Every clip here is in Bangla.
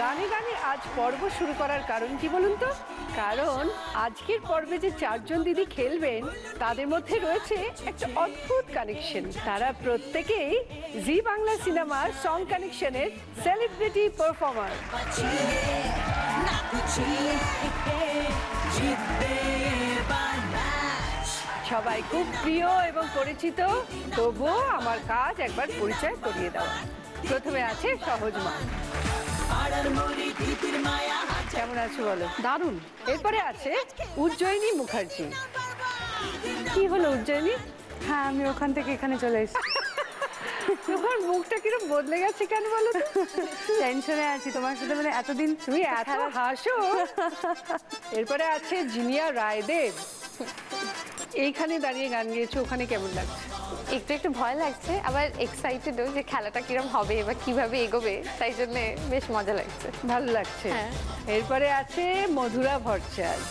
গানে গানে আজ পর্ব শুরু করার কারণ কি বলুন তো? কারণ আজকের পর্বে যে চারজন দিদি খেলবেন তাদের মধ্যে রয়েছে একটা অদ্ভুত কানেকশন। তারা প্রত্যেকেই জি বাংলা সিনেমার সং কানেকশনের সেলিব্রিটি পারফর্মার। সবাই খুব প্রিয় এবং পরিচিত, তবুও আমার কাজ একবার পরিচয় করিয়ে দেওয়া। প্রথমে আছে সহজ মা। কেমন আছো বলো? দারুণ। এরপরে আছে উজ্জয়িনী মুখার্জি। কি হলো উজ্জয়িনী? হ্যাঁ, আমি ওখান থেকে এখানে চলে এসেছি। তোমার মুখটা কিরকম বদলে গেছে কেন বলো তো? টেনশনে আছি তোমার সাথে, মানে এতদিন তুমি এত হাসো। এরপরে আছে জিনিয়া রায়দেব। এইখানে দাঁড়িয়ে গান গেয়েছো, ওখানে কেমন লাগছে? একটু একটু ভয় লাগছে, আবার এক্সাইটেডও যে খেলাটা কিরম হবে বা কিভাবে এগোবে, তাই জন্য বেশ মজা লাগছে, ভালো লাগছে। হ্যাঁ। এরপরে আছে মধুরা ভট্টাচার্য।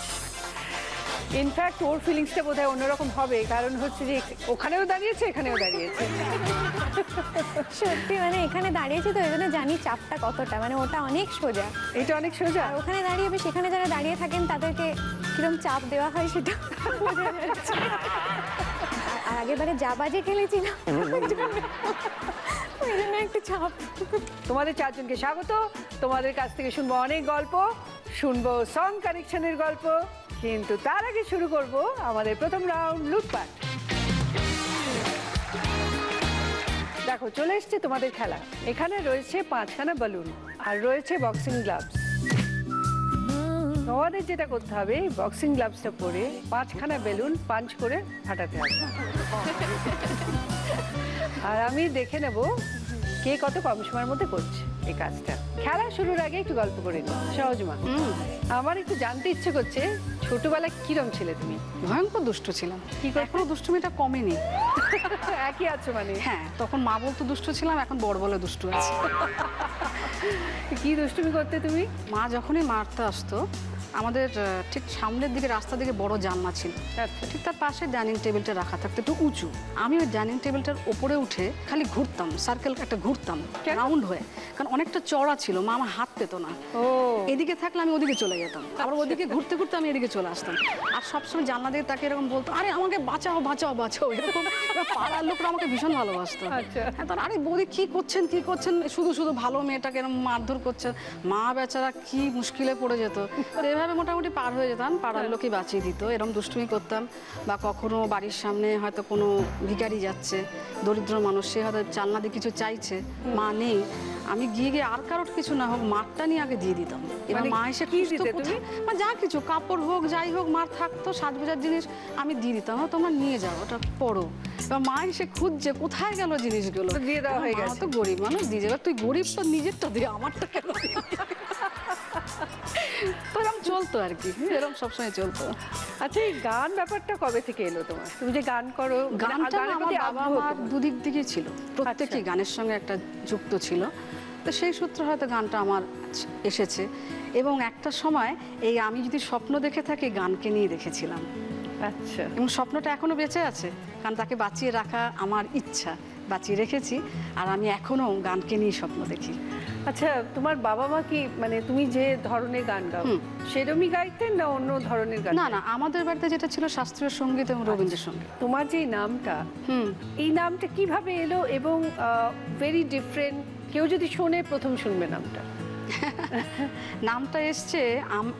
ইনফ্যাক্ট ওর ফিলিংসটা বোধহয় অন্যরকম হবে, কারণ হচ্ছে যে ওখানেও দাঁড়িয়েছে এখানেও দাঁড়িয়েছে। সত্যি মানে এখানে দাঁড়িয়েছি তো এই জন্য জানি চাপটা কতটা, মানে ওটা অনেক সোজা, এটা অনেক সোজা। আর ওখানে দাঁড়িয়ে সেখানে যারা দাঁড়িয়ে থাকেন তাদেরকে কিরম চাপ দেওয়া হয় সেটা বোঝা যাচ্ছে। আর আগেরবারে যা বাজে খেলেছি না, এই জন্য একটু চাপ। তোমাদের চারজনকে স্বাগত। তোমাদের কাছ থেকে শুনবো অনেক গল্প, শুনবো সং কানেকশনের গল্প, কিন্তু তার আগে শুরু করব আমাদের প্রথম রাউন্ড, লুটপাট। দেখো, চলে এসছে তোমাদের খেলা। এখানে রয়েছে 5খানা বেলুন আর রয়েছে বক্সিং গ্লাভস। তোমাদের যেটা করতে হবে, বক্সিং গ্লাভসটা পরে 5খানা বেলুন পাঞ্চ করে ফাটাতে হবে। আর আমি দেখে নেব কে কত কম সময়ের মধ্যে করছে এই কাজটা। খেলা শুরুর আগে একটু গল্প করে নিই। সহজমা, আমার একটু জানতে ইচ্ছে করছে, ছোটবেলায় কিরম ছিলে তুমি? ভয়ঙ্কর দুষ্ট ছিলাম। কি করতে? এখনো দুষ্টুমিটা কমেনি। একই আছো মানে? হ্যাঁ, তখন মা বলতো দুষ্ট ছিলাম, এখন বড় বলে দুষ্টু আছে। কি দুষ্টুমি করতে তুমি? মা যখনই মারতে আসতো, আমাদের ঠিক সামনের দিকে রাস্তার দিকে বড় জানলা ছিল, আচ্ছা, ঠিক তার পাশে ডাইনিং টেবিলটা রাখা থাকতো একটু উঁচু। আমি ওই ডাইনিং টেবিলটার ওপরে উঠে খালি ঘুরতাম, সার্কেল একটা ঘুরতাম কেন? রাউন্ড হয়ে, কারণ অনেকটা চড়া ছিল, মা আমার হাত পেতো না। ও এদিকে থাকলে আমি ওদিকে চলে যেতাম, আবার ওদিকে ঘুরতে ঘুরতে আমি এদিকে চলে আসতাম। আর সবসময় জানলা দিয়ে তাকে এরকম বলতো, আরে আমাকে বাঁচাও বাঁচাও বাঁচাও, এরকম। এবার পাড়ার লোকরা আমাকে ভীষণ ভালোবাসতো। আচ্ছা। হ্যাঁ, তার আরে বৌদি কি করছেন কি করছেন, শুধু শুধু ভালো মেয়েটাকে এরকম মারধর করছে। মা বেচারা কি মুশকিলে পড়ে যেত। তো এভাবে মোটামুটি পার হয়ে যেতাম, পাড়ার লোকই বাঁচিয়ে দিত। এরকম দুষ্টুমি করতাম। বা কখনো বাড়ির সামনে হয়তো কোনো ভিখারি যাচ্ছে, দরিদ্র মানুষ, সে হয়তো জানলা দিয়ে কিছু চাইছে, মা নেই, আমি গিয়ে গিয়ে আর কারোর কিছু না হোক মারটা নিয়ে আগে দিয়ে দিতাম। এবার মানে মা এসে কি খুঁজতো দিতে কোথায়, মানে যা কিছু কাপড় হোক যাই হোক, মার থাকতো সাজগোজার জিনিস, আমি দিয়ে দিতাম, তোমরা নিয়ে যাও, ওটা পড়ো। এবার মা এসে খুঁজছে কোথায় গেল জিনিসগুলো, তো দিয়ে দেওয়া হয়ে মা গেছে। তো গরিব মানুষ, দিয়ে যাবে, তুই গরিব তো নিজেরটা দিয়ে আমারটা কেন দিবি? তো এরকম চলতো আর কি, এরকম সবসময় চলতো। আচ্ছা, এই গান ব্যাপারটা কবে থেকে এলো তোমার? তুমি যে গান করো, মানে গানটা গানের আমার প্রতি বাবা আগ্রহ মার কেমন? দুদিক দিকে ছিল, প্রত্যেকেই আচ্ছা। গানের সঙ্গে একটা যুক্ত ছিল। তো সেই সূত্রে হয়তো গানটা আমার এসেছে। এবং একটা সময় এই আমি যদি স্বপ্ন দেখে থাকি, গানকে নিয়ে দেখেছিলাম, আচ্ছা, এবং স্বপ্নটা এখনো বেঁচে আছে, কারণ তাকে বাঁচিয়ে রাখা আমার ইচ্ছা, বাঁচিয়ে রেখেছি। আর আমি এখনো গানকে নিয়ে স্বপ্ন দেখি। আচ্ছা, তোমার বাবা মা কি, মানে তুমি যে ধরনের গান গাও সেরকমই গাইতেন না অন্য ধরনের গান? না না, আমাদের বাড়িতে যেটা ছিল শাস্ত্রীয় সঙ্গীত এবং রবীন্দ্রসঙ্গীত। তোমার যে নামটা, এই নামটা কিভাবে এলো? এবং ভেরি ডিফারেন্ট, কেউ যদি শোনে প্রথম শুনবে নামটা। নামটা এসছে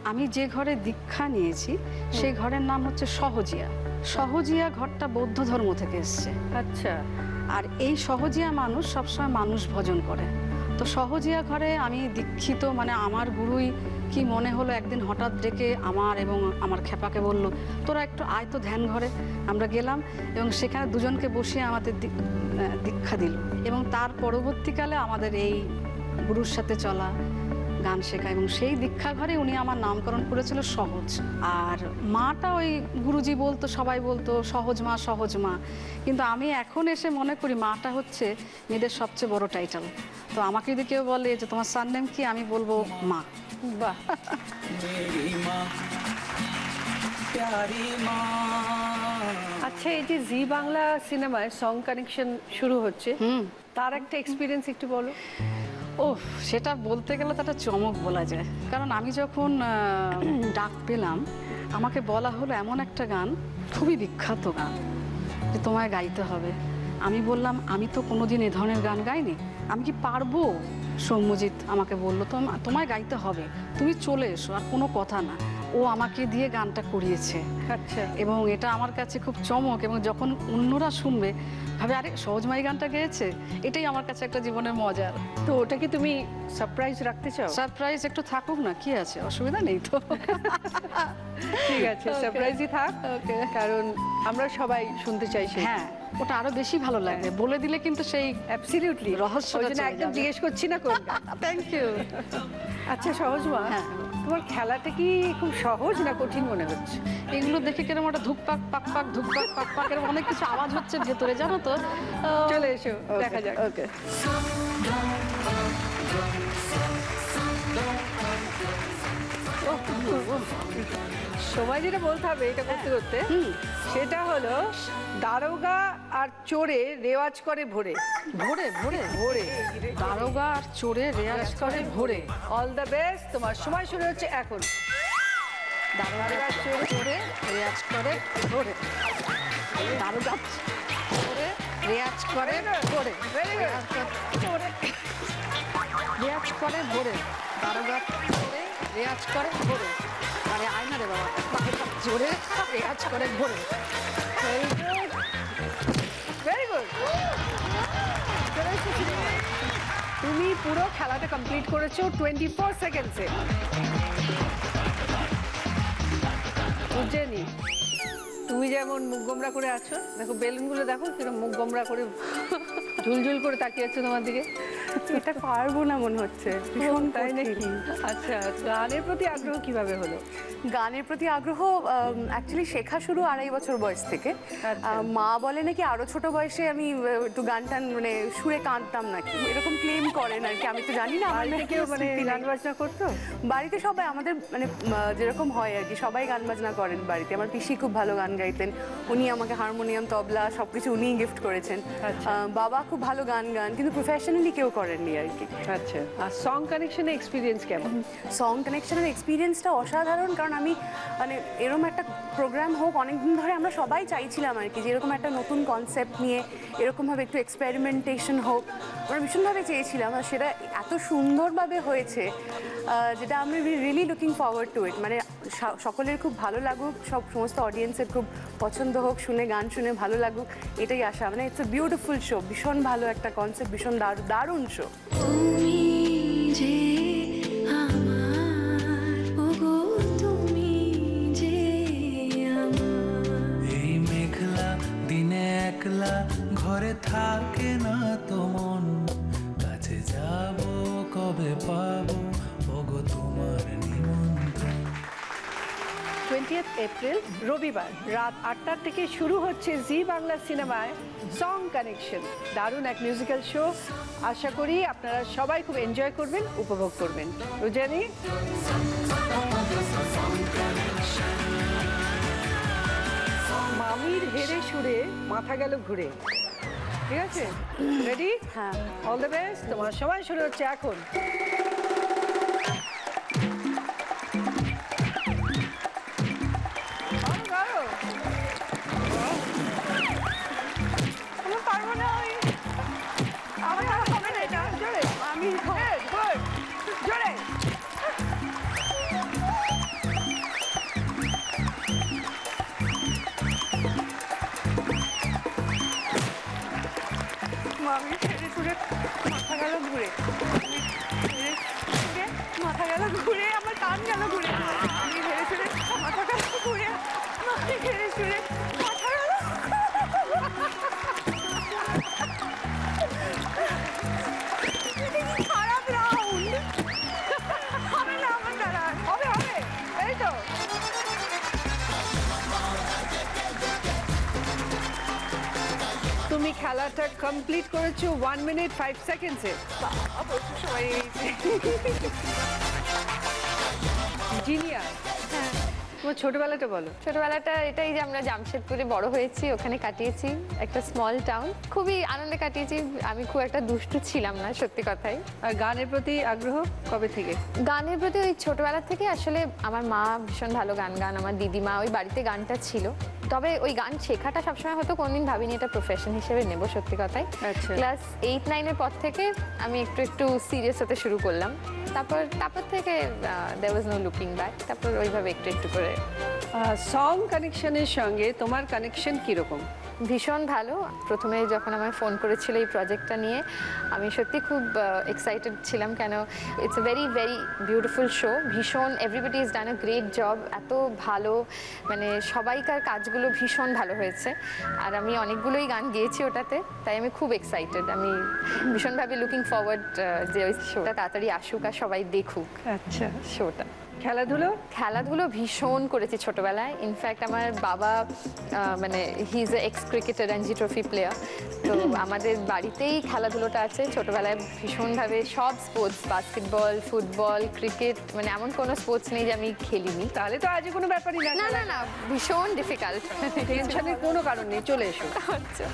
আমি যে ঘরে দীক্ষা নিয়েছি, সেই ঘরের নাম হচ্ছে সহজিয়া। সহজিয়া ঘরটা বৌদ্ধ ধর্ম থেকে এসছে। আচ্ছা, আর এই সহজিয়া মানুষ সবসময় মানুষ ভজন করে। তো সহজিয়া ঘরে আমি দীক্ষিত, মানে আমার গুরুই কি মনে হলো একদিন হঠাৎ ডেকে আমার এবং আমার খেপাকে বলল, তোরা একটু আয় তো ধ্যান ঘরে। আমরা গেলাম এবং সেখানে দুজনকে বসিয়ে আমাদের দীক্ষা দিল। এবং তার পরবর্তীকালে আমাদের এই গুরুর সাথে চলা, গান শেখা, এবং সেই দীক্ষা ঘরে উনি আমার নামকরণ করেছিল সহজ। আর মাটা ওই গুরুজি বলতো, সবাই বলতো সহজ মা সহজ মা, কিন্তু আমি এখন এসে মনে করি মাটা হচ্ছে মেয়েদের সবচেয়ে বড় টাইটেল। তো আমাকে যদি কেউ বলে যে তোমার সারনেম কি, আমি বলবো মা। বাহ। আচ্ছা, এই যে জি বাংলা সিনেমায় সং কানেকশন শুরু হচ্ছে, তার একটা এক্সপিরিয়েন্স একটু বলো। ও, সেটা বলতে গেলে তো একটা চমক বলা যায়। কারণ আমি যখন ডাক পেলাম, আমাকে বলা হলো এমন একটা গান, খুবই বিখ্যাত গান, যে তোমায় গাইতে হবে। আমি বললাম আমি তো কোনোদিন এ ধরনের গান গাইনি, আমি কি পারবো? সৌম্যজিৎ আমাকে বললো তোমায় গাইতে হবে, তুমি চলে এসো, আর কোনো কথা না। ও আমাকে দিয়ে গানটা করিয়েছে। আচ্ছা, এবং এটা আমার কাছে খুব চমক। এবং যখন অন্যরা শুনবে ভাবে আরে সহজমাই গানটা গেয়েছে, এটাই আমার কাছে একটা জীবনের মজার। তো ওটা কি তুমি সারপ্রাইজ রাখতে চাও? সারপ্রাইজ একটু থাকুক না, কি আছে, অসুবিধা নেই তো। ঠিক আছে, সারপ্রাইজই থাক, কারণ আমরা সবাই শুনতে চাই। হ্যাঁ, ওটা আরো বেশি ভালো লাগবে, বলে দিলে কিন্তু সেই অ্যাবসলিউটলি রহস্যটা ওই জন্য চলে একদম যাবে। জিজ্ঞেস করছি না কোনটা। Thank you. আচ্ছা সহজ মা, হ্যাঁ। তোমার খেলাটা কি খুব সহজ না কঠিন মনে হচ্ছে? এগুলো দেখে কেরম একটা ধুকপাক পাক পাক ধুকপাক পাক পাক এরকম অনেক কিছু আওয়াজ হচ্ছে ভেতরে, জানো তো। চলে এসো, দেখা যাক। ওকে। সময় যেটা বলতে হবে এটা করতে করতে, সেটা হলো দারোগা আর চোরে রেওয়াজ করে ভোরে। ভোরে ভোরে ভোরে দারোগা আর চোরে রেয়াজ করে ভোরে। অল দ্য বেস্ট, তোমার সময় শুরু হচ্ছে এখন। দারোগা চোরে চোরে রেয়াজ করে ভোরে। দারোগা চোরে রেয়াজ করে ভোরে, রেয়াজ করে ভোরে, দারোগা করে রেয়াজ করে ভোরে, আরে আয় না রে বাবা, জোরে রেয়াজ করে ভোরে। Very good. তুমি পুরো খেলাটা কমপ্লিট করেছো 24 সেকেন্ডসে। উজ্জয়িনী, তুমি যেমন মুখ গোমরা করে আছো, দেখো বেলুনগুলো দেখো কিরকম মুখ গোমরা করে ঝুলঝুল করে তাকিয়ে আছে তোমার দিকে। এটা পারবো না মনে হচ্ছে, ভীষণ তাই কঠিন। নাকি? আচ্ছা, গানের প্রতি আগ্রহ কিভাবে হলো? গানের প্রতি আগ্রহ অ্যাকচুয়ালি শেখা শুরু 2.5 বছর বয়স থেকে। আচ্ছা। মা বলে নাকি আরো ছোট বয়সে আমি একটু গান টান মানে সুরে কাঁদতাম নাকি, এরকম ক্লেম করেন আর কি। আমি তো জানি না, আমার বাড়িতে কেউ মানে গান বাজনা করতো? বাড়িতে সবাই আমাদের মানে যেরকম হয় আর কি, সবাই গান বাজনা করেন বাড়িতে। আমার পিসি খুব ভালো গান গাইতেন, উনি আমাকে হারমোনিয়াম তবলা সবকিছু উনিই গিফট করেছেন। আচ্ছা। বাবা খুব ভালো গান কিন্তু প্রফেশনালি কেউ করেননি আর কি। আচ্ছা, আর সং কানেকশনে এক্সপিরিয়েন্স কেমন? সং কানেকশনের এক্সপিরিয়েন্সটা অসাধারণ, কারণ আমি মানে এরকম একটা প্রোগ্রাম হোক, অনেকদিন ধরে আমরা সবাই চাইছিলাম আর কি, যে এরকম একটা নতুন কনসেপ্ট নিয়ে এরকমভাবে একটু এক্সপেরিমেন্টেশন হোক, আমরা ভীষণভাবে চেয়েছিলাম। আর সেটা এত সুন্দরভাবে হয়েছে, যেটা আমি রিয়েলি লুকিং ফরওয়ার্ড টু ইট। মানে সকলের খুব ভালো লাগুক, সমস্ত অডিয়েন্সের খুব পছন্দ হোক, গান শুনে ভালো লাগুক, এটাই আশা। মানে ইটস এ বিউটিফুল শো, ভীষণ ভালো একটা কনসেপ্ট, ভীষণ দারুণ শো। তুমি যে আমার, ওগো তুমি যে আমার। এই মেঘলা দিনে একলা ঘরে থাকে না তো মন, কাছে যাব কবে পাবো ওগো তোমার নিমন্ত্রণ। 20 এপ্রিল রবিবার রাত 8টা থেকে শুরু হচ্ছে জি বাংলা সিনেমায় সং কানেকশন। দারুণ এক মিউজিক্যাল শো, আশা করি আপনারা সবাই খুব এনজয় করবেন, উপভোগ করবেন। রুজানি, মামির হেরে সুরে মাথা গেল ঘুরে। ঠিক আছে, রেডি? হ্যাঁ। All the best. তোমার সময় শুরু হচ্ছে এখন। আমি ছেড়ে ছুড়ে মাথা গেল ঘুরে, মাথা গেল ঘুরে, আমার কান গেল ঘুরে, আমি ছেড়ে ছুড়ে মাথা গেল ঘুরে, আমি ছেড়ে ছুড়ে মাথা গেল। খারাপ রাউন্ড হবে না আমার দ্বারা। হবে হবে, এই তো। তুমি খেলাটা কমপ্লিট করেছো 1 মিনিট 5 সেকেন্ডসে। সবাই জিনিয়া, তোমার ছোটবেলাটা বলো। ছোটবেলাটা এটাই যে আমরা জামশেদপুরে বড় হয়েছি, ওখানে কাটিয়েছি, একটা স্মল টাউন, খুবই আনন্দে কাটিয়েছি। আমি খুব একটা দুষ্টু ছিলাম না, সত্যি কথাই। আর গানের প্রতি আগ্রহ কবে থেকে? গানের প্রতি ওই ছোটবেলা থেকে আসলে আমার মা ভীষণ ভালো গান আমার দিদিমা, ওই বাড়িতে গানটা ছিল। তবে ওই গান শেখাটা সবসময় হয়তো কোনদিন ভাবিনি এটা প্রফেশন হিসেবে নেব, সত্যি কথাই। আচ্ছা। ক্লাস 8-9-এর পর থেকে আমি একটু সিরিয়াস হতে শুরু করলাম। তারপর থেকে দেয়ার ওয়াজ নো লুকিং ব্যাক। তারপর ওইভাবে একটু করে। সং কানেকশনের সঙ্গে তোমার কানেকশন কিরকম? ভীষণ ভালো। প্রথমে যখন আমায় ফোন করেছিল এই প্রজেক্টটা নিয়ে, আমি সত্যি খুব এক্সাইটেড ছিলাম, কেন it's a very very beautiful show. ভীষণ everybody is done a great job, এত ভালো, মানে সবাইকার কাজগুলো ভীষণ ভালো হয়েছে। আর আমি অনেকগুলোই গান গেয়েছি ওটাতে, তাই আমি খুব এক্সাইটেড। আমি ভীষণভাবে লুকিং ফরওয়ার্ড যে ওই শোটা তাড়াতাড়ি আসুক আর সবাই দেখুক আচ্ছা, শোটা। খেলাধুলো ভীষণ করেছি ছোটবেলায়। ইনফ্যাক্ট আমার বাবা মানে he is a x cricketer, Ranji trophy player. তো আমাদের বাড়িতেই খেলাধুলোটা আছে। ছোটবেলায় ভীষণভাবে সব স্পোর্টস, বাস্কেটবল, ফুটবল, ক্রিকেট, মানে এমন কোনো স্পোর্টস নেই যে আমি খেলিনি। তাহলে তো আজ কোনো ব্যাপারই না। না না না, ভীষণ ডিফিকাল্ট। টেনশনের কোনো কারণ নেই, চলে এসো। আচ্ছা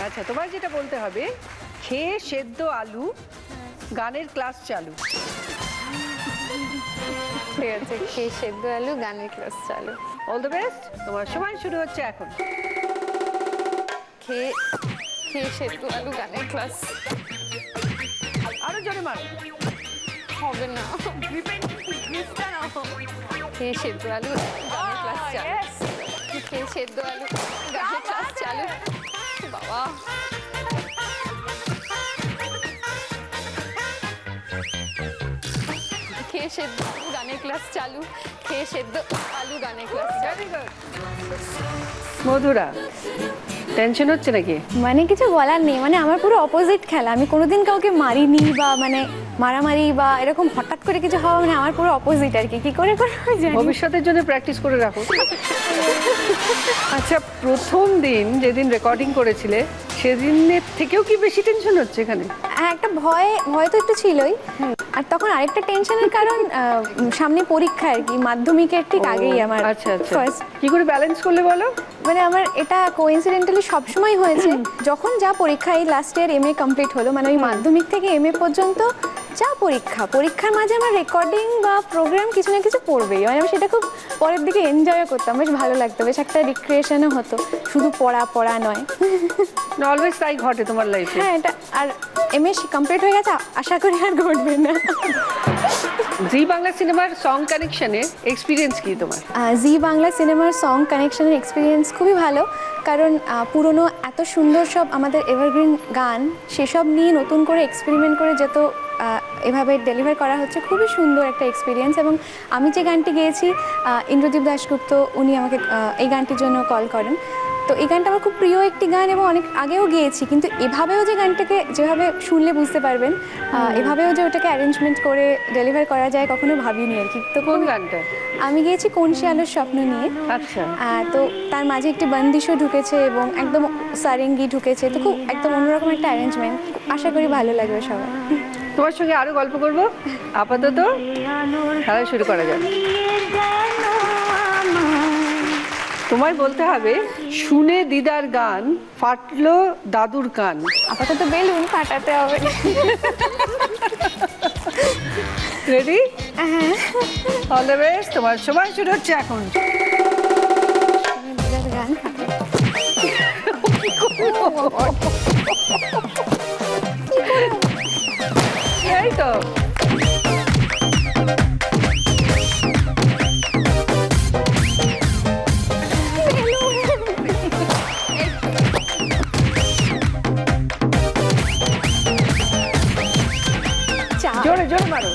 আচ্ছা, তোমার যেটা বলতে হবে, খেয়ে সেদ্ধ আলু, গানের ক্লাস চালু। ঠিক আছে, খেয়ে সেদ্ধ আলু গানের ক্লাস চালু। অল দ্য বেস্ট, তোমার সময় শুরু হচ্ছে এখন। খেয়ে খেয়ে সেদ্ধ আলু গানের ক্লাস। আরো জোরে মারো। হবে না, খেয়ে সেদ্ধ আলু গানের ক্লাস চালু। খেয়ে সেদ্ধ আলু গানের ক্লাস চালু। বাবা, খেয়ে সেদ্ধ আলু গানের ক্লাস চালু। খেয়ে সেদ্ধ আলু গানের ক্লাস চালু। মধুরা, টেনশন হচ্ছে নাকি? মানে কিছু বলার নেই, মানে আমার পুরো অপোজিট খেলা। আমি কোনোদিন কাউকে মারিনি বা মানে মারামারি বা এরকম হঠাৎ করে কিছু হওয়া, মানে আমার পুরো অপোজিট আর কি। কি করে আমি জানি না। ভবিষ্যতের জন্য প্র্যাকটিস করে রাখো। আচ্ছা, প্রথম দিন যেদিন রেকর্ডিং করেছিলে সেদিনের থেকেও কি বেশি টেনশন হচ্ছে এখানে? হ্যাঁ, একটা ভয় তো একটু ছিলই। আর তখন আরেকটা টেনশনের কারণ সামনে পরীক্ষা আর কি, মাধ্যমিকের ঠিক আগেই আমার আচ্ছা আচ্ছা, ফার্স্ট। কি করে ব্যালেন্স করলে বলো? মানে আমার এটা কোইন্সিডেন্টালি সবসময় হয়েছে, যখন যা পরীক্ষা, এই লাস্ট ইয়ার এমএ কমপ্লিট হলো, মানে ওই মাধ্যমিক থেকে এমএ পর্যন্ত যা পরীক্ষার মাঝে আমার রেকর্ডিং বা প্রোগ্রাম কিছু না কিছু পড়বেই। মানে আমি সেটা খুব পরের দিকে এনজয় করতাম, বেশ ভালো লাগতো, বেশ একটা রিক্রিয়েশনও হতো, শুধু পড়া নয়। অলওয়েজ তাই ঘটে তোমার লাইফে? হ্যাঁ, এটা আর এমএ কমপ্লিট হয়ে গেছে, আশা করি আর ঘটবে না। জি বাংলা সিনেমার সং কানেকশনে এক্সপিরিয়েন্স কি তোমার? জি বাংলা সিনেমার সং কানেকশনের এক্সপিরিয়েন্স খুবই ভালো, কারণ পুরনো এত সুন্দর সব আমাদের এভারগ্রিন গান, সেসব নিয়ে নতুন করে এক্সপেরিমেন্ট করে যত এভাবে ডেলিভার করা হচ্ছে, খুবই সুন্দর একটা এক্সপিরিয়েন্স। এবং আমি যে গানটি গেয়েছি, ইন্দ্রদীপ দাশগুপ্ত উনি আমাকে এই গানটির জন্য কল করেন। তো এই গানটা আমার খুব প্রিয় একটি গান এবং অনেক আগেও গেয়েছি, কিন্তু এভাবেও যে গানটাকে যেভাবে শুনলে বুঝতে পারবেন, এভাবেও যে ওটাকে অ্যারেঞ্জমেন্ট করে ডেলিভার করা যায় কখনো ভাবিনি আর কি। তো কোন গানটা? আমি গিয়েছি কোন শিয়ালের স্বপ্ন নিয়ে। আচ্ছা, তো তার মাঝে একটি বন্দিশও ঢুকেছে এবং একদম সারেঙ্গি ঢুকেছে, তো খুব একদম অন্যরকম একটা অ্যারেঞ্জমেন্ট। আশা করি ভালো লাগবে সবার। তোমার সঙ্গে আরো গল্প করব, আপাতত খেলা শুরু করা যাক। তোমায় বলতে হবে, শুনে দিদার গান ফাটলো দাদুর কান। আপাতত বেলুন ফাটাতে হবে। রেডি? হ্যাঁ, অল দ্য বেস্ট, তোমার সময় শুরু হচ্ছে এখন। গান এই তো জোরে জোরে মারো।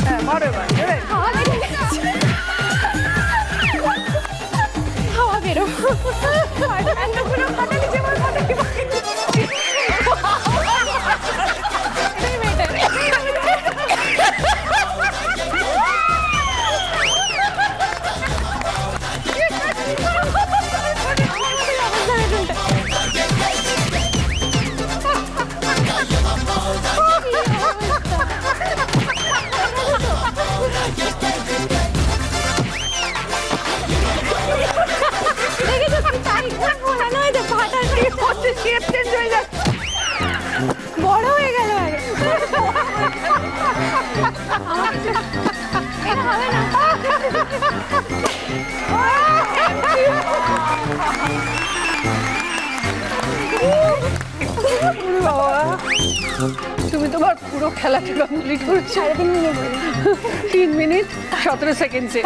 হ্যাঁ, মারো এবার, জোরে। হাওয়া বেরো। ফাটালি যেমন ফাটালি বড় হয়ে গেল। তুমি তোমার পুরো খেলাটা কমপ্লিট করেছো 3 মিনিট 17 সেকেন্ডে।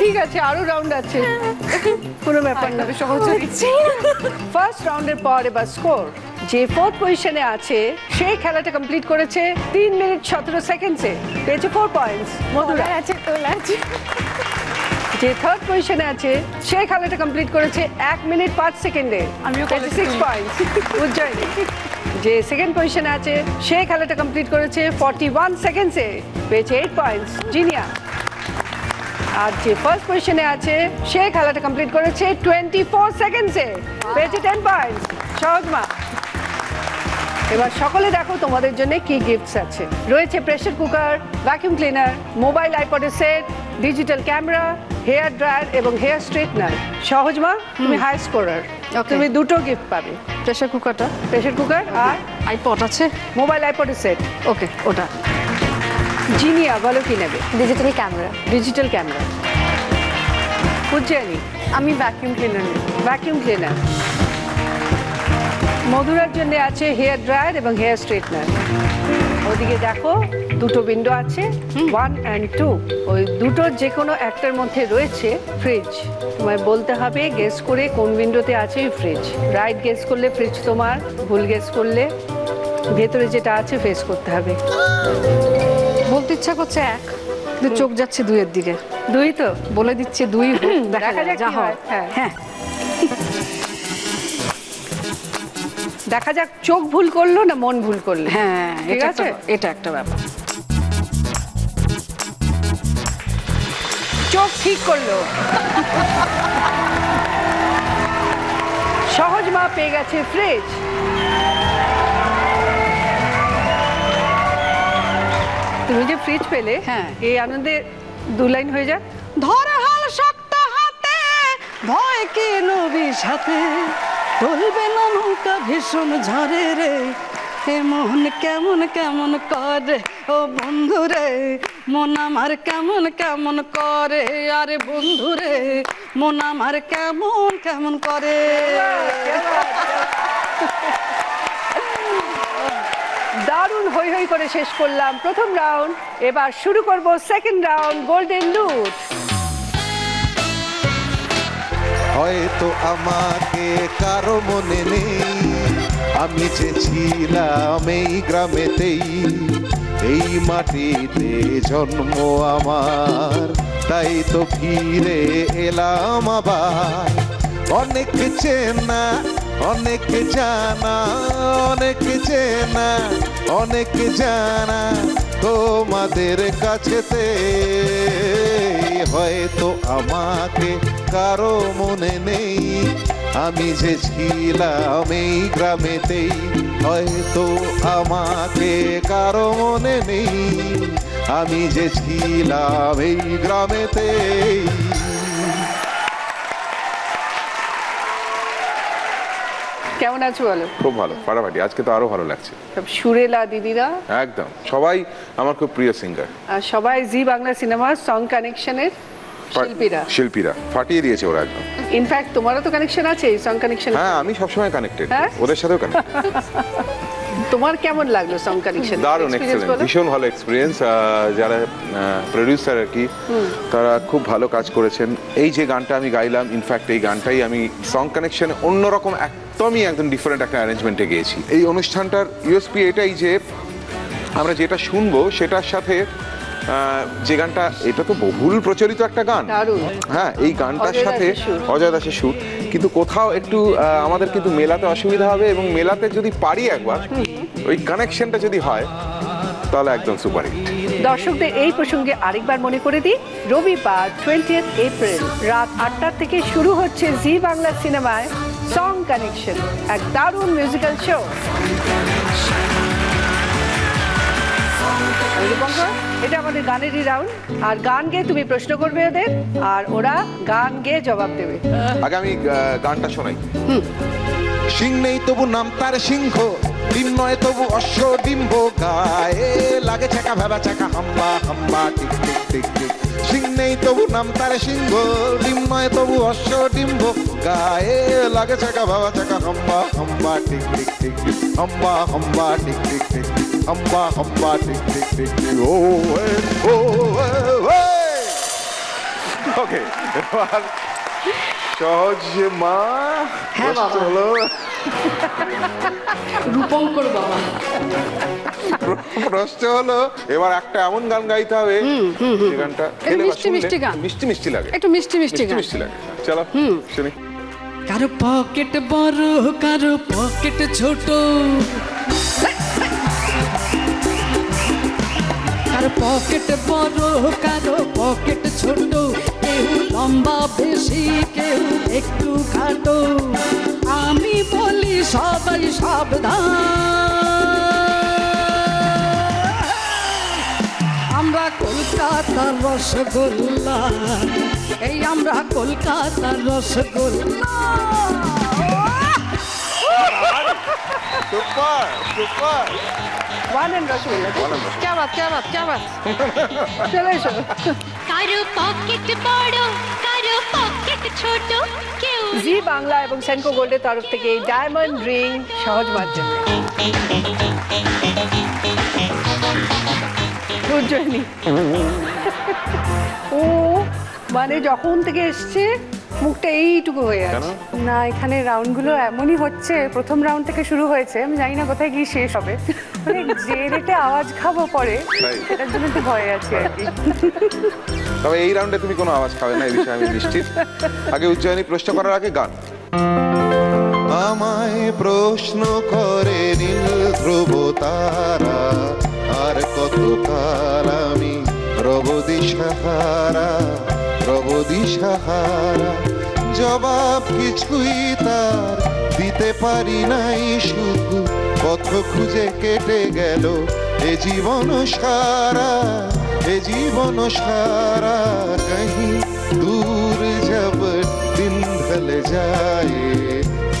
ঠিক আছে, আরো রাউন্ড আছে, কোনো ব্যাপার না, সহজ হচ্ছে। ফার্স্ট রাউন্ডের পর এবার স্কোর। যে ফোর্থ পজিশনে আছে সেই খেলাটা কমপ্লিট করেছে 3 মিনিট 17 সেকেন্ডে, পেয়েছে 4 পয়েন্টস। মধুরা আছে, তোলা আছে। যে থার্ড পজিশনে আছে সেই খেলাটা কমপ্লিট করেছে 1 মিনিট 5 সেকেন্ডে, আমিও 6 পয়েন্টস। উজ্জয়িনী যে সেকেন্ড পজিশনে আছে সে খেলাটা কমপ্লিট করেছে 41 সেকেন্ডসে, পেয়েছে 8 পয়েন্টস জিনিয়া। আর যে ফার্স্ট পজিশনে আছে সে খেলাটা কমপ্লিট করেছে 24 সেকেন্ডসে, পেয়েছে 10 পয়েন্টস সহজমা। এবার সকলে দেখো তোমাদের জন্য কি গিফটস আছে। রয়েছে pressure cooker, vacuum cleaner, mobile আইপডের set, digital camera, hair dryer এবং হেয়ার স্ট্রেটনার। সহজমা তুমি হাই স্কোরার, তুমি দুটো গিফট পাবে। প্রেশার কুকারটা, প্রেসার কুকার আর আইপড আছে, মোবাইল আইপডের সেট। ওকে ওটা। জিনিয়া বলো কি নেবে? Digital camera. Digital camera. Ujjayini আমি ভ্যাকিউম ক্লিনার নেব। Vacuum cleaner. মধুরার জন্য আছে হেয়ার ড্রায়ার এবং হেয়ার স্ট্রেটনার। ওদিকে দেখো দুটো উইন্ডো আছে, 1 and 2। ওই দুটোর যে কোনো একটার মধ্যে রয়েছে ফ্রিজ। তোমায় বলতে হবে গেস করে কোন উইন্ডোতে আছে ফ্রিজ। রাইট গেস করলে ফ্রিজ তোমার, ভুল গেস করলে ভেতরে যেটা আছে ফেস করতে হবে। বলতে ইচ্ছা করছে 1, কিন্তু চোখ যাচ্ছে 2 এর দিকে। 2 তো বলে দিচ্ছে 2 দেখা দেখা যাক যাক যা কি হয়। হয়। হ্যাঁ হ্যাঁ, দেখা যাক চোখ ভুল করলো না মন ভুল করলো। হ্যাঁ, ঠিক আছে? এটা একটা ব্যাপার। চোখ ঠিক করলো। সহজ মা পেয়ে গেছে ফ্রিজ। তুমি যে ফ্রিজ পেলে, হ্যাঁ। এই আনন্দে 2 লাইন হয়ে যাক। ধরে হাল শক্ত হাতে, ভয় কি নবী সাথে, চলবে না নৌকা ভীষণ ঝড়ে রে, এ মন কেমন কেমন করে ও বন্ধু রে, মন আমার কেমন কেমন করে, আরে বন্ধু রে মন আমার কেমন কেমন করে। দারুণ হই হই করে শেষ করলাম প্রথম রাউন্ড। এবার শুরু করব সেকেন্ড রাউন্ড, গোল্ডেন লুট। হয়তো আমাকে কারো মনে নেই, আমি যে ছিলাম এই গ্রামেতেই, এই মাটিতে জন্ম আমার, তাই তো ফিরে এলাম আবার। অনেক চেনা অনেক জানা, অনেক চেনা অনেক জানা তোমাদের কাছেতে, হয়তো আমাকে কারো মনে নেই, আমি যে ছিলাম এই গ্রামেতেই, হয়তো আমাকে কারো মনে নেই, আমি যে ছিলাম এই গ্রামেতেই। কেমন আছো বলো? খুব ভালো, ফাটাফাটি। আজকে তো আরো ভালো লাগছে। সব সুরেলা দিদিরা, একদম সবাই আমার খুব প্রিয় সিঙ্গার। আর সবাই জি বাংলা সিনেমার সং কানেকশনের শিল্পীরা ফাটিয়ে দিয়েছে ওরা একদম। ইনফ্যাক্ট তোমারও তো কানেকশন আছে এই সং কানেকশন। হ্যাঁ, আমি সবসময় কানেক্টেড, হ্যাঁ? ওদের সাথেও কানেক্টেড। তোমার কেমন লাগলো সং কানেকশন? দারুণ এক্সেলেন্ট, ভীষণ ভালো এক্সপিরিয়েন্স। যারা প্রডিউসার আর কি, তারা খুব ভালো কাজ করেছেন। এই যে গানটা আমি গাইলাম, ইনফ্যাক্ট এই গানটাই আমি সং কানেকশনে অন্যরকম একদমই একদম ডিফারেন্ট একটা অ্যারেঞ্জমেন্টে গেয়েছি। এই অনুষ্ঠানটার ইউএসপি এটাই যে আমরা যেটা শুনবো সেটার সাথে যে গানটা, এটা তো বহুল প্রচলিত একটা গান, হ্যাঁ, এই গানটার সাথে অজয় দাসের সুর, কিন্তু কোথাও একটু আমাদের কিন্তু মেলাতে অসুবিধা হবে, এবং মেলাতে যদি পারি একবার ওই কানেকশনটা যদি হয় তাহলে একদম সুপার হিট। দর্শকদের এই প্রসঙ্গে আরেকবার মনে করে দিই, রবিবার 20 এপ্রিল রাত 8টা থেকে শুরু হচ্ছে জি বাংলা সিনেমায় সং কানেকশন, এক দারুণ মিউজিক্যাল শো। এটা আমাদের গানেরই রাউন্ড, আর গান গেয়ে তুমি প্রশ্ন করবে ওদের, আর ওরা গান গেয়ে জবাব দেবে। আগে আমি গানটা শোনাই। সিং নেই তবু নাম তার সিংহ, ডিম নয় তবু অশ্ব ডিম্ব, গায়ে লাগে চাকা ভেবা চাকা হাম্বা হাম্বা টিক টিক টিক টিক। সিং নেই তবু নাম তার সিংহ, ডিম নয় তবু অশ্ব ডিম্ব, গায়ে লাগে চাকা ভেবা চাকা হাম্বা হাম্বা টিক টিক টিক টিক, হাম্বা হাম্বা টিক টিক টিক টিক, হাম্বা হাম্বা টিক টিক টিক টিক। ও ও ওকে, এবার সহজ মা হলো রূপঙ্কর বাবা। প্রশ্ন হলো এবার একটা এমন গান গাইতে হবে যে গানটা মিষ্টি মিষ্টি গান, মিষ্টি মিষ্টি লাগে, একটু মিষ্টি মিষ্টি গান, মিষ্টি লাগে। চলো শুনি। কারো পকেট বড় কারো পকেট ছোট, কারো পকেট বড় কারো পকেট ছোট, কেউ লম্বা বেশি কেউ একটু খাটো, আমি বলি সবাই সাবধান। আমরা কলকাতার রসগোল্লা, এই আমরা কলকাতার rasgulla. Super super, one and rasgulla. क्या बात क्या बात क्या बात। চলে এসো। কারো পকেট বড় কারো পকেট ছোট, কেউ জি বাংলা এবং সেনকো গোল্ডের তরফ থেকে ডায়মন্ড রিং সহজ মাধ্যমে উজ্জয়িনী। ও মানে যখন থেকে এসছে মুখটা এইটুকু হয়ে আছে। না, এখানে রাউন্ডগুলো এমনই হচ্ছে, প্রথম রাউন্ড থেকে শুরু হয়েছে, আমি জানি না কোথায় গিয়ে শেষ হবে। মানে যে রেটে আওয়াজ খাবো পরে, সেটার জন্য একটু ভয় আছে আর কি। তবে এই রাউন্ডে তুমি কোনো আওয়াজ খাবে না, এই বিষয়ে আমি নিশ্চিত। আগে উজ্জয়িনী প্রশ্ন করার আগে গান। আমায় প্রশ্ন করে নীল ধ্রুব তারা, আর কতকাল আমি রব দিশাহারা, রব দিশাহারা। জবাব কিছুই তার দিতে পারি নাই, শুধু পথ খুঁজে কেটে গেল এ জীবন সারা, এ জীবন সারা। কहीं दूर जब दिन ढल जाए,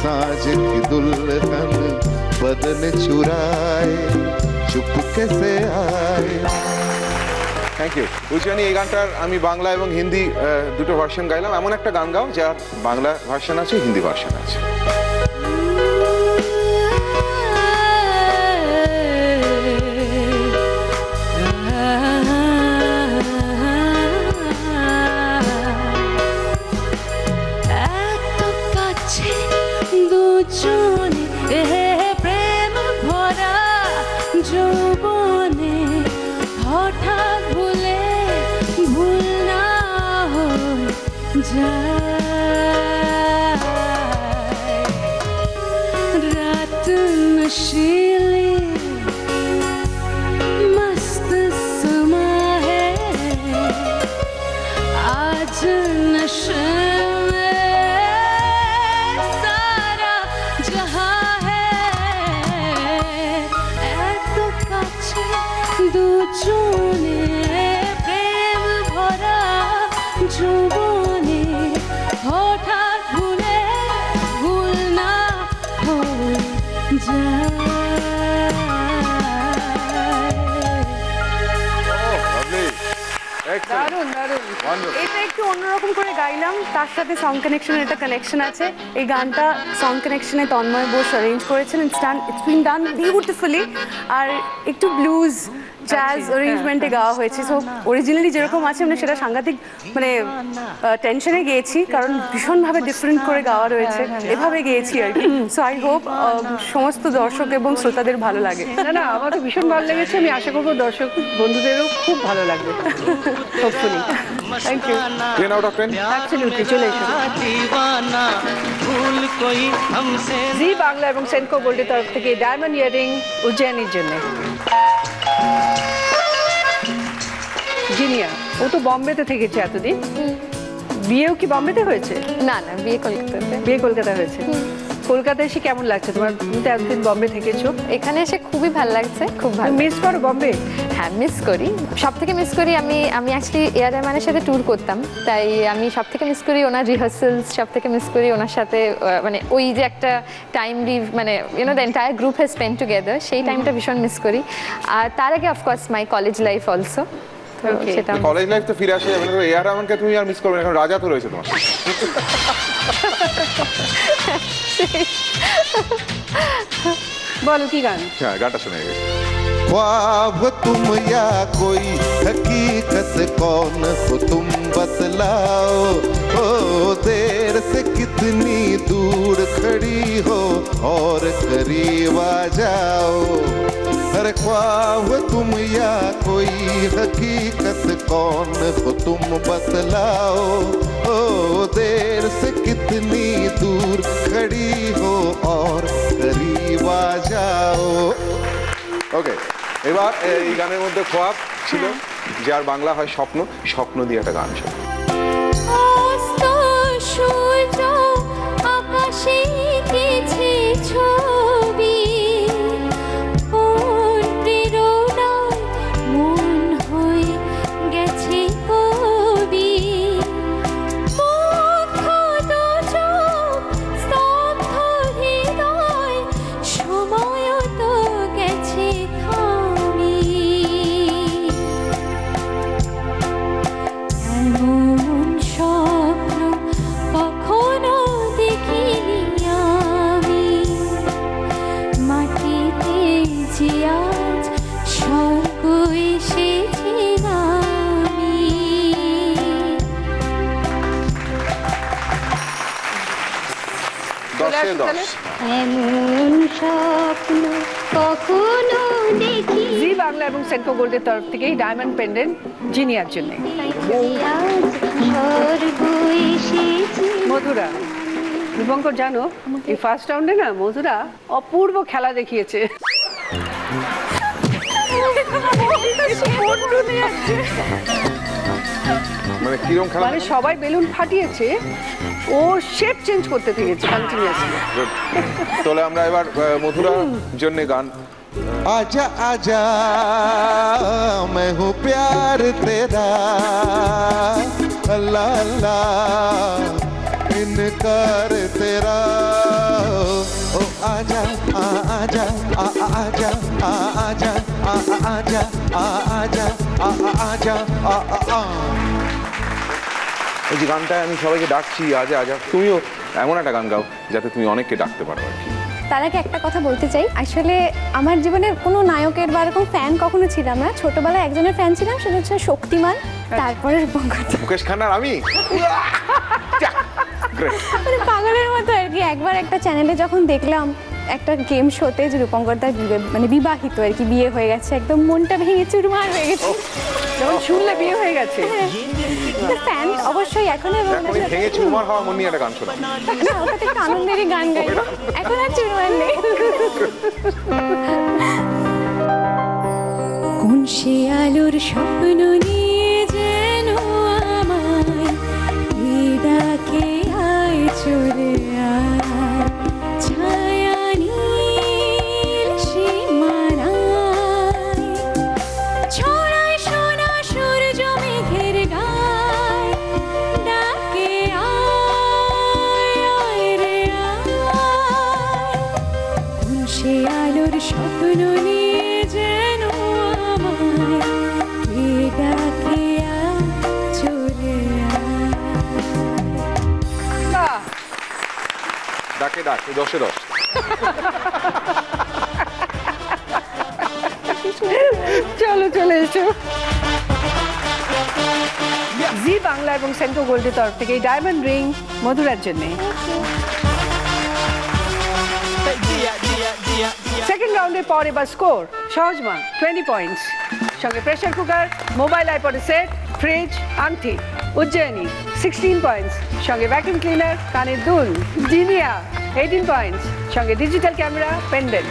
साँझ की दुल्हन बदन चुराए, चुपके से आए। Thank you Ujjayini. এই গানটার আমি বাংলা এবং হিন্দি দুটো ভার্সন গাইলাম। এমন একটা গান গাও যার বাংলা ভার্সন আছে, হিন্দি ভার্সন আছে। এত কাছে দুজনে প্রেম ভরা যৌবনে, হঠাৎ ভুলে ভুল না হয়ে যায়। রাত নশীলি मस्त समा है, आज नशे में सारा जहां है। এত কাছে দুজনে প্রেম ভরা যৌবনে, হঠাৎ ভুলে ভুল না হয়ে যায়। দারুণ দারুণ। এটা একটু অন্যরকম করে গাইলাম, তার সাথে সং কানেকশনের একটা কানেকশন আছে। এই গানটা সং কানেকশনে তন্ময় বোস অ্যারেঞ্জ করেছেন, ইটস বিন ডান বিউটিফুলি। আর একটু ব্লুজ জ্যাজ অ্যারেঞ্জমেন্টে গাওয়া হয়েছে। সো অরিজিনালি যেরকম আছে মানে সেটা সাংঘাতিক মানে টেনশনে গেয়েছি, কারণ ভীষণভাবে ডিফারেন্ট করে গাওয়া রয়েছে, এভাবে গেয়েছি আর কি। সো আই হোপ সমস্ত দর্শক এবং শ্রোতাদের ভালো লাগে। না না, আমার তো ভীষণ ভালো লেগেছে। আমি আশা করবো দর্শক বন্ধুদেরও খুব ভালো লাগবে। Hopefully. Thank you. 10 out of 10। Absolutely, চলে এসো। জি বাংলা এবং সেনকো গোল্ডের তরফ থেকে ডায়মন্ড ইয়ারিং উজ্জয়িনীর জন্য। জিনিয়া, ও তো বম্বেতে থেকেছে এতদিন। বিয়েও কি বম্বেতে হয়েছে? না না, বিয়ে কলকাতাতে। বিয়ে কলকাতা হয়েছে। কলকাতায় এসে কেমন লাগছে তোমার? তুমি তো এতদিন বম্বে থেকেছো। এখানে এসে খুবই ভালো লাগছে, খুব ভালো। মিস করো বম্বে? হ্যাঁ, মিস করি। সব থেকে মিস করি আমি অ্যাকচুয়ালি এআর রহমানের সাথে ট্যুর করতাম, তাই আমি সব থেকে মিস করি ওনার রিহার্সালস, সব থেকে মিস করি ওনার সাথে মানে ওই যে একটা টাইম মানে the entire group has spend together, সেই টাইমটা ভীষণ মিস করি। আর তার আগে of course my college life also. সেটা কলেজ লাইফ তো ফিরে আসে যাবে না, এআর রহমানকে তুমি আর মিস করবে না, কারণ রাজা তো রয়েছে তোমার। বলো কি গান? হ্যাঁ, গানটা শুনে গেছি। ख्वाब तुम या कोई हकीकत, कौन हो तुम बतलाओ। ओ देर से कितनी दूर खड़ी हो और करीब आ जाओ। ख्वाब हो तुम या कोई हकीकत, कौन हो तुम बतलाओ। ओ देर से कितनी दूर खड़ी हो और करीब आ जाओ। ওকে, এবার এই গানের মধ্যে খোয়াব ছিল, যার বাংলা হয় স্বপ্ন। স্বপ্ন দিয়ে একটা গান শোনো। অস্ত সূর্য আকাশে এঁকেছে ছবি, কোন প্রেরণায় মন হয়ে গেছে কবি। মুগ্ধ দু চোখ, স্তব্ধ হৃদয়, সময় তো গেছে থামি। এমন স্বপ্ন কখনো দেখিনি আমি, মাটিতে যে আজ স্বর্গ এসেছে নামি। দশে দশ। এমন স্বপ্ন কখনো দেখি জি বাংলা এবং সেন্ট্রো গোল্ডের তরফ থেকে এই ডায়মন্ড পেন্ডেন্ট জিনিয়ার জন্য। আজ স্বর্গ এসেছে। মধুরা, রূপঙ্কর জানো এই ফার্স্ট রাউন্ডে না মধুরা অপূর্ব খেলা দেখিয়েছে। মানে কিরকম খেলা? মানে সবাই বেলুন ফাটিয়েছে, ও শেপ চেঞ্জ করতে থেকেছে কন্টিনিউয়াসলি। Good. তাহলে আমরা এবার মধুরার জন্য গান। आजा आजा मैं हूँ प्यार तेरा, अल्लाह अल्लाह इनकार तेरा। ओ आजा आजा आजा आजा आजा आजा आजा आजा। এই যে গানটা আমি সবাইকে ডাকছি আজা আজা, তুমিও এমন একটা গান গাও যাতে তুমি অনেককে ডাকতে পারো আর কি। তার আগে একটা কথা বলতে চাই, আসলে আমার জীবনে কোনো নায়কের বা এরকম ফ্যান কখনো ছিলাম না। ছোটবেলায় একজনের ফ্যান ছিলাম, সেটা হচ্ছে শক্তিমান, তারপরে রূপঙ্কর। মুকেশ খান্নার আমি মানে পাগলের মতো আর কি। একবার একটা চ্যানেলে যখন দেখলাম একটা গেম শোতে যে রূপঙ্করদার মানে বিবাহিত আর কি, বিয়ে হয়ে গেছে, একদম মনটা ভেঙে চুরমার হয়ে গেছে। যখন শুনলে বিয়ে হয়ে গেছে, ফ্যান অবশ্যই এখন ভেঙে চুরমার হওয়া মন নিয়ে একটা গান শোনা। ওটা একটা আনন্দেরই গান গাই, এখন আর চুরমার নেই। কোন সে আলোর স্বপ্ন নিয়ে যেন আমায় ডাকে আয় চলে আয়, ছায়া নীল সীমানায় ছড়ায় সোনা সূর্য মেঘের গায়, ডাকে আয় আয় রে আয়। কোন সে আলোর স্বপ্ন নিয়ে যেন আমায় ডাকে আয় চলে আয়। বাহ, ডাকে ডাক, দশে দশ। চলো চলে এসো। জি বাংলা এবং সেন্ট্রো গোল্ডের তরফ থেকে এই ডায়মন্ড রিং মধুরার জন্য। সেকেন্ড রাউন্ডের পর এবার স্কোর সহজমা 20 পয়েন্টস, সঙ্গে প্রেসার কুকার, মোবাইল আইপডের সেট, ফ্রিজ, আংটি। উজ্জয়িনী 16 পয়েন্টস, সঙ্গে ভ্যাকুয়াম ক্লিনার, কানের দুল। জিনিয়া 18 পয়েন্টস, সঙ্গে digital camera, pendant.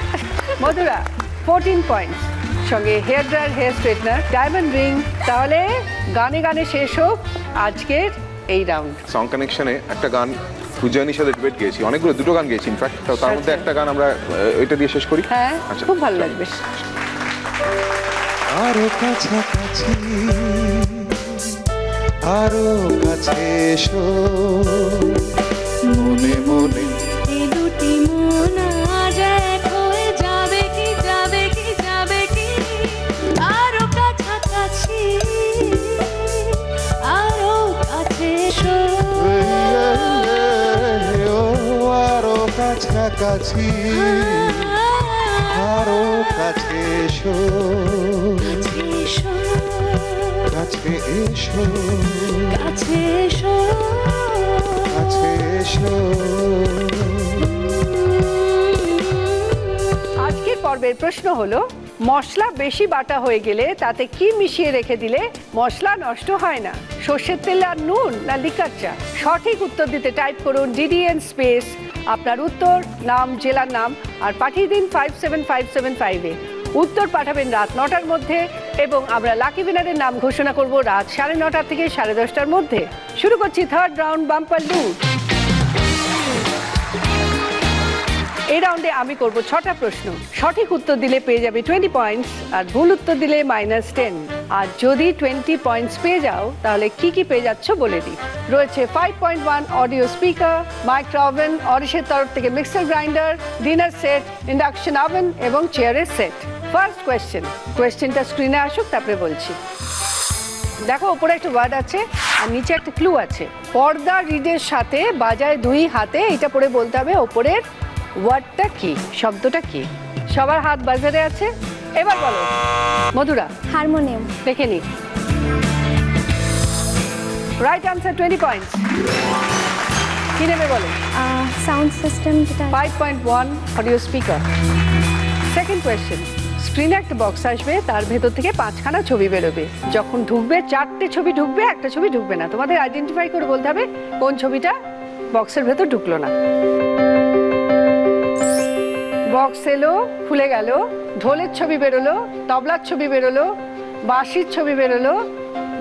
Madhura 14 points, সঙ্গে hair dryer, hair straightener, diamond ring. তাহলে গানে গানে শেষ হোক আজকের এই রাউন্ড। সং কানেকশনে একটা গান উজ্জয়িনীর সাথে ডিবেট গেয়েছি, অনেকগুলো, দুটো গান গেয়েছি ইনফ্যাক্ট। তার মধ্যে একটা গান আমরা ওইটা দিয়ে শেষ করি। হ্যাঁ, আচ্ছা, খুব ভালো লাগবে। আরো কাছাকাছি, আরো কাছে এসো, মনে মনে এই দুটি মন আজ এক হয়ে যাবে কি যাবে কি যাবে কি, আরো কাছাকাছি আরো কাছে এসো। ও আরো কাছাকাছি, আরো কাছে এসো, কাছে এসো, কাছে এসো, কাছে এসো। আজকের পর্বের প্রশ্ন হলো, মশলা বেশি বাটা হয়ে গেলে তাতে কি মিশিয়ে রেখে দিলে মশলা নষ্ট হয় না? সর্ষের তেল আর নুন না লিকার চা? সঠিক উত্তর দিতে টাইপ করুন DDN স্পেস আপনার উত্তর, নাম, জেলার নাম আর পাঠিয়ে দিন 57575-এ। উত্তর পাঠাবেন রাত 9টার মধ্যে এবং আমরা লাকি উইনারের নাম ঘোষণা করব রাত 9:30 থেকে 10:30টার মধ্যে। শুরু করছি থার্ড রাউন্ড বাম্পার লুট। এই রাউন্ডে আমি করব 6টা প্রশ্ন। সঠিক উত্তর দিলে পেয়ে যাবে 20 পয়েন্টস আর ভুল উত্তর দিলে -10। আর যদি 20 পয়েন্টস পেয়ে যাও তাহলে কি কি পেয়ে যাচ্ছ বলে দিই। রয়েছে 5.1 অডিও স্পিকার, মাইক্রো ওভেন, অরিশের তরফ থেকে mixer grinder, dinner set, induction oven এবং চেয়ারের সেট। ফার্স্ট কোয়েশ্চেনটা স্ক্রিনে আসুক তারপরে বলছি। দেখো ওপরে একটা ওয়ার্ড আছে আর নিচে একটা ক্লু আছে। পর্দা রিডের সাথে বাজায় দুই হাতে, এটা পড়ে বলতে হবে ওপরের ওয়ার্ডটা কি, শব্দটা কি। সবার হাত বাজারে আছে, এবার বলো। মধুরা? হারমোনিয়াম। দেখে নি। Right answer, 20 points. কি নেবে বলো? সাউন্ড সিস্টেম, যেটা 5.1 অডিও স্পিকার। সেকেন্ড কোয়েশ্চেন, স্ক্রিনে একটা বক্স আসবে, তার ভেতর থেকে 5খানা ছবি বেরোবে। যখন ঢুকবে 4টে ছবি ঢুকবে, একটা ছবি ঢুকবে না। তোমাদের আইডেন্টিফাই করে বলতে হবে কোন ছবিটা বক্সের ভেতর ঢুকলো না। বক্স এলো, খুলে গেল, ঢোলের ছবি বেরোলো, তবলার ছবি বেরোলো, বাঁশির ছবি বেরোলো,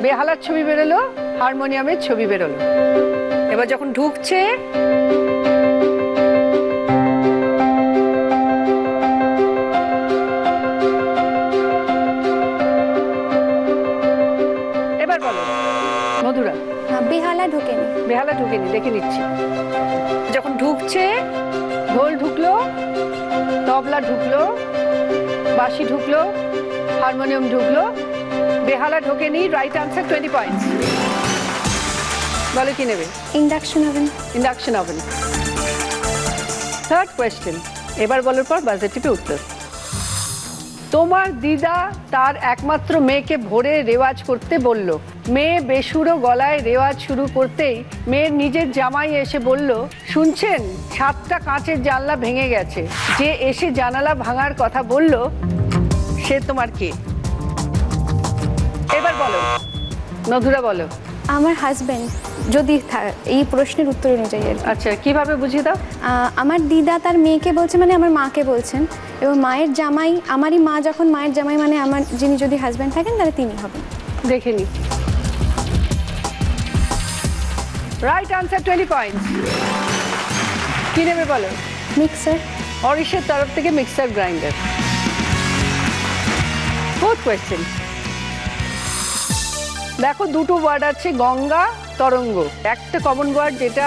বেহালার ছবি বেরোলো, হারমোনিয়ামের ছবি বেরোলো। এবার যখন ঢুকছে এবার বলো মধুরা। বেহালা ঢোকেনি। বেহালা ঢুকেনি, দেখে নিচ্ছি। যখন ঢুকছে ঢোল ঢুকলো, তবলা ঢুকলো, বাঁশি ঢুকলো, হারমোনিয়াম ঢুকলো, বেহালা ঢোকেনি। Right answer, 20 points. বলো কি নেবে? Induction oven. Induction oven. Third question, এবার বলার পর বাজে টিপে উত্তর। তোমার দিদা তার একমাত্র মেয়েকে ভোরে রেওয়াজ করতে বলল। মেয়ে বেসুরো গলায় রেওয়াজ শুরু করতেই মেয়ের নিজের জামাই এসে বলল, শুনছেন 7টা কাঁচের জানলা ভেঙে গেছে। যে এসে জানালা ভাঙার কথা বলল সে তোমার কে? এবার বলো মধুরা, বলো। আমার হাজবেন্ড, যদি এই প্রশ্নের উত্তর অনুযায়ী আর কি। আচ্ছা, কিভাবে বুঝিয়ে দাও? আমার দিদা তার মেয়েকে বলছে, মানে আমার মাকে বলছেন, এবং মায়ের জামাই, আমারই মা যখন মায়ের জামাই, মানে আমার যিনি যদি হাজব্যান্ড থাকেন তাহলে তিনি হবেন। দেখে নি। Right answer, 20 points. কি নেবে বলো? মিক্সার। অরিশের তরফ থেকে মিক্সার গ্রাইন্ডার। ফোর্থ কোয়েশ্চেন, দেখো দুটো ওয়ার্ড আছে, গঙ্গা, তরঙ্গ। একটা কমন ওয়ার্ড যেটা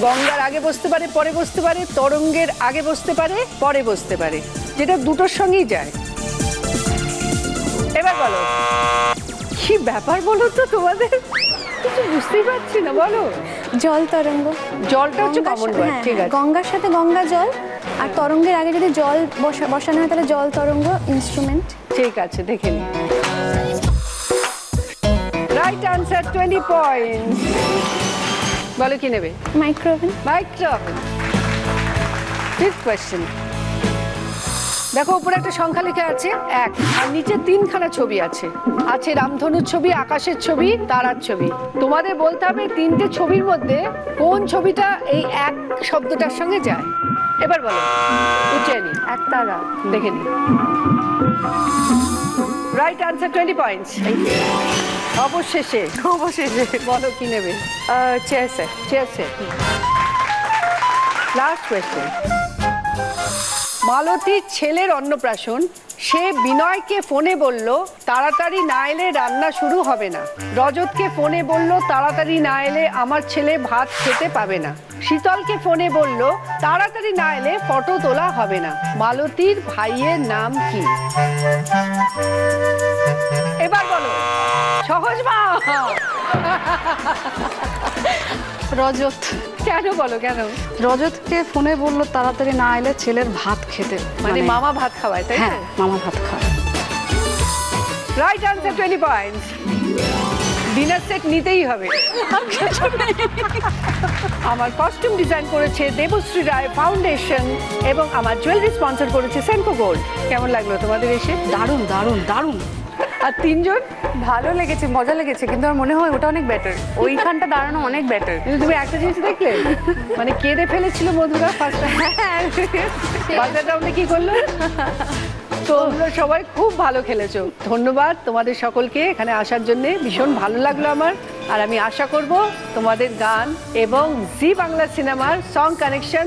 গঙ্গার আগে বসতে পারে, পরে বসতে পারে, তরঙ্গের আগে বসতে পারে, পরে বসতে পারে, যেটা দুটোর সঙ্গেই যায়। এবার বলো কি ব্যাপার, বলো তো, তোমাদের কিছু বুঝতেই পারছি না, বলো। জল তরঙ্গ। জলটা হচ্ছে কমন ওয়ার্ড, ঠিক আছে। গঙ্গার সাথে গঙ্গা জল, আর তরঙ্গের আগে যদি জল বসানো হয় তাহলে জল তরঙ্গ ইনস্ট্রুমেন্ট। ঠিক আছে, দেখে নি। Right answer, 20 points. বলো কি নেবে? Micro oven. Micro oven. Fifth question, দেখো উপরে একটা সংখ্যা লেখা আছে 1 আর নিচে 3খানা ছবি আছে। আছে রামধনুর ছবি, আকাশের ছবি, তারার ছবি। তোমাদের বলতে হবে 3টে ছবির মধ্যে কোন ছবিটা এই 1 শব্দটার সঙ্গে যায়। এবার বলো উজ্জয়িনী। একতারা। দেখে নি। Right answer, 20 points. অবশেষে বলো কি নেবে? Chair set. Chair set. Last question, মালতীর ছেলের অন্নপ্রাশন। সে বিনয়কে ফোনে বলল তাড়াতাড়ি না এলে রান্না শুরু হবে না। রজতকে ফোনে বলল তাড়াতাড়ি না এলে আমার ছেলে ভাত খেতে পাবে না। শীতলকে ফোনে বলল তাড়াতাড়ি না এলে ফটো তোলা হবে না। মালতীর ভাইয়ের নাম কি? এবার বলো। সহজ মা। রজত। কেন বলো, কেন? রজতকে ফোনে বললো তাড়াতাড়ি না এলে ছেলের ভাত খেতে, মানে মামা ভাত খাওয়ায়, তাই? হ্যাঁ, মামা ভাত খাওয়ায়। Right answer, 20 points. Dinner set নিতেই হবে। আমার কস্টিউম ডিজাইন করেছে দেবশ্রী রায় ফাউন্ডেশন এবং আমার জুয়েলারি স্পন্সর করেছে সেনকো গোল্ড। কেমন লাগলো তোমাদের এসে? দারুণ দারুণ দারুণ। আর তিনজন ভালো লেগেছে, মজা লেগেছে, কিন্তু আমার মনে হয় ওটা অনেক বেটার, ওইখানটা দাঁড়ানো অনেক বেটার। কিন্তু তুমি একটা জিনিস দেখলে, মানে কেঁদে ফেলেছিল মধুরা ফার্স্ট বাজার রাউন্ডে কি করলো। তোমরা সবাই খুব ভালো খেলেছো, ধন্যবাদ তোমাদের সকলকে এখানে আসার জন্য, ভীষণ ভালো লাগলো আমার। আর আমি আশা করব তোমাদের গান এবং জি বাংলা সিনেমার song connection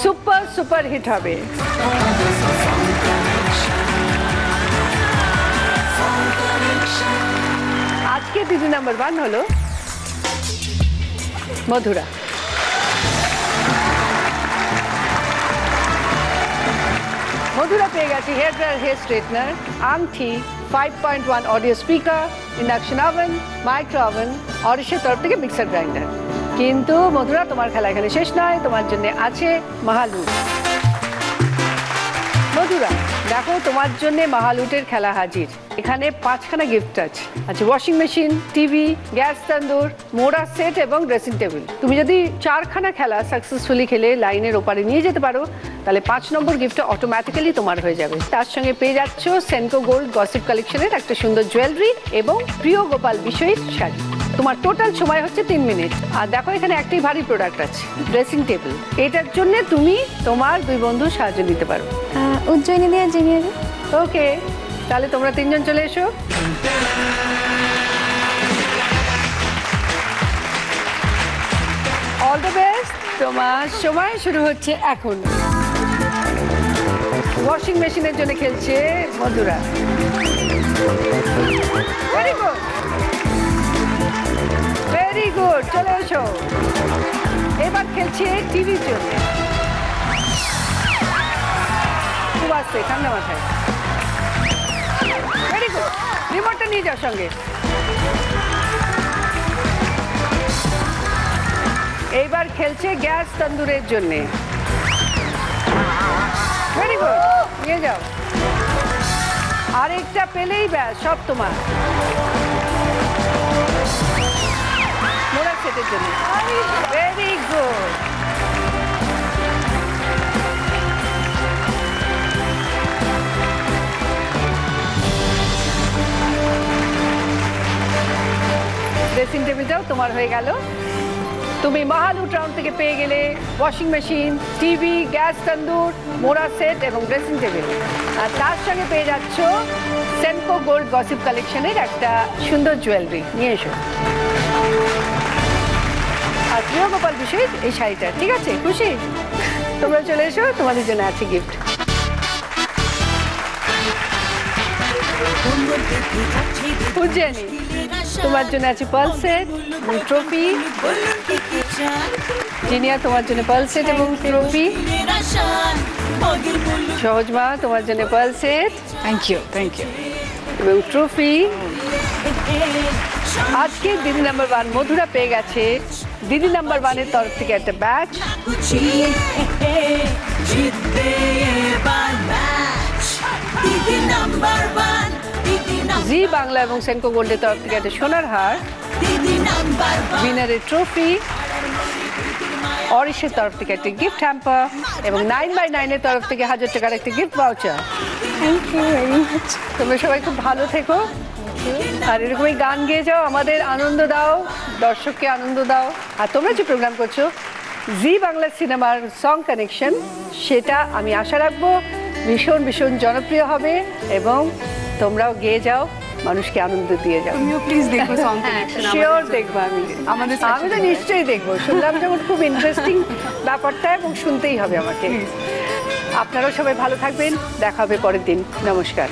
super super hit হবে। আজকে দিদি নাম্বার 1 হলো মধুরা। মধুরা পেয়ে গেছে হেয়ার ড্রায়ার, হেয়ার স্ট্রেটনার, আংটি, 5.1 audio speaker, induction oven, micro oven, অরিশের তরফ থেকে মিক্সার গ্রাইন্ডার। কিন্তু মধুরা, তোমার খেলা এখানে শেষ নয়, তোমার জন্য আছে মাহালুট। মধুরা দেখো, তোমার জন্য মাহালুটের খেলা হাজির। এখানে 5খানা গিফট আছে। ওয়াশিং মেশিন, টিভি, গ্যাস তন্দুর, মোড়া সেট এবং ড্রেসিং টেবিল। তুমি যদি 4খানা খেলা সাকসেসফুলি খেলে লাইনের ওপারে নিয়ে যেতে পারো, তাহলে 5 নম্বর গিফটটা অটোমেটিক্যালি তোমার হয়ে যাবে। তার সঙ্গে পেয়ে যাচ্ছ সেনকো গোল্ড গসিপ কালেকশনের একটা সুন্দর জুয়েলারি এবং প্রিয় গোপাল বিষয়ী শাড়ি। তোমার টোটাল সময় হচ্ছে 3 মিনিট। আর দেখো, এখানে একটাই ভারী প্রোডাক্ট আছে, ড্রেসিং টেবিল। এটার জন্য তুমি তোমার 2 বন্ধু সাহায্য নিতে পারো, উজ্জয়িনী দিয়ে জিনিয়ারি। ওকে, তাহলে তোমরা 3 জন চলে এসো। All the best. তোমার সময় শুরু হচ্ছে এখন। ওয়াশিং মেশিনের জন্য খেলছে Madhura. Very good, very good, চলে এসো। এবার খেলছে টিভির জন্য। খুব আসছে, ঠান্ডা মাথায়। ভেরি গুড, রিমোটটা নিয়ে যাও সঙ্গে। এইবার খেলছে গ্যাস তন্দুরের জন্য। ভেরি গুড, নিয়ে যাও। আরেকটা পেলেই ব্যাস, সব তোমার। মোড়া সেটের জন্য। Very good. ড্রেসিং টেবিলটাও তোমার হয়ে গেল। তুমি মাহালুট রাউন্ড থেকে পেয়ে গেলে ওয়াশিং মেশিন, টিভি, গ্যাস তন্দুর, মোড়া সেট এবং ড্রেসিং টেবিল। আর তার সঙ্গে পেয়ে যাচ্ছ সেনকো গোল্ড গসিপ কালেকশনের একটা সুন্দর জুয়েলারি। নিয়ে এসো। আর প্রিয় গোপাল বিষয় এই শাড়িটা, ঠিক আছে? খুশি? তোমরা চলে এসো, তোমাদের জন্য আছে গিফট। উজ্জয়িনী, তোমার জন্য আছে পার্ল সেট, ট্রফি। জিনিয়া, তোমার জন্য পার্ল সেট এবং ট্রফি। সহজমা, তোমার জন্য pearl set, thank you, thank you, এবং ট্রফি। আজকে দিদি নাম্বার 1 মধুরা পেয়ে গেছে দিদি নাম্বার 1-এর তরফ থেকে একটা ব্যাচ। জি বাংলা এবং সেনকো গোল্ডের তরফ থেকে একটা সোনার হার, উইনারের ট্রফি, অরিশের তরফ থেকে একটা গিফট হ্যাম্পার এবং 9x9-এর তরফ থেকে 1000 টাকার একটা gift voucher. Thank you very much. তোমরা সবাই খুব ভালো থেকো, আর এরকমই গান গেয়ে যাও, আমাদের আনন্দ দাও, দর্শককে আনন্দ দাও। আর তোমরা যে প্রোগ্রাম করছো জি বাংলা সিনেমার সং কানেকশন, সেটা আমি আশা রাখবো ভীষণ ভীষণ জনপ্রিয় হবে এবং তোমরাও গেয়ে যাও, মানুষকে আনন্দ দিয়ে যাও। তুমিও প্লিজ দেখো সং কানেকশন। শিওর দেখবো আমি, আমাদের আমি তো নিশ্চয়ই দেখবো। শুনলাম যখন খুব ইন্টারেস্টিং ব্যাপারটা, এবং শুনতেই হবে আমাকে। আপনারাও সবাই ভালো থাকবেন, দেখা হবে পরের দিন। নমস্কার।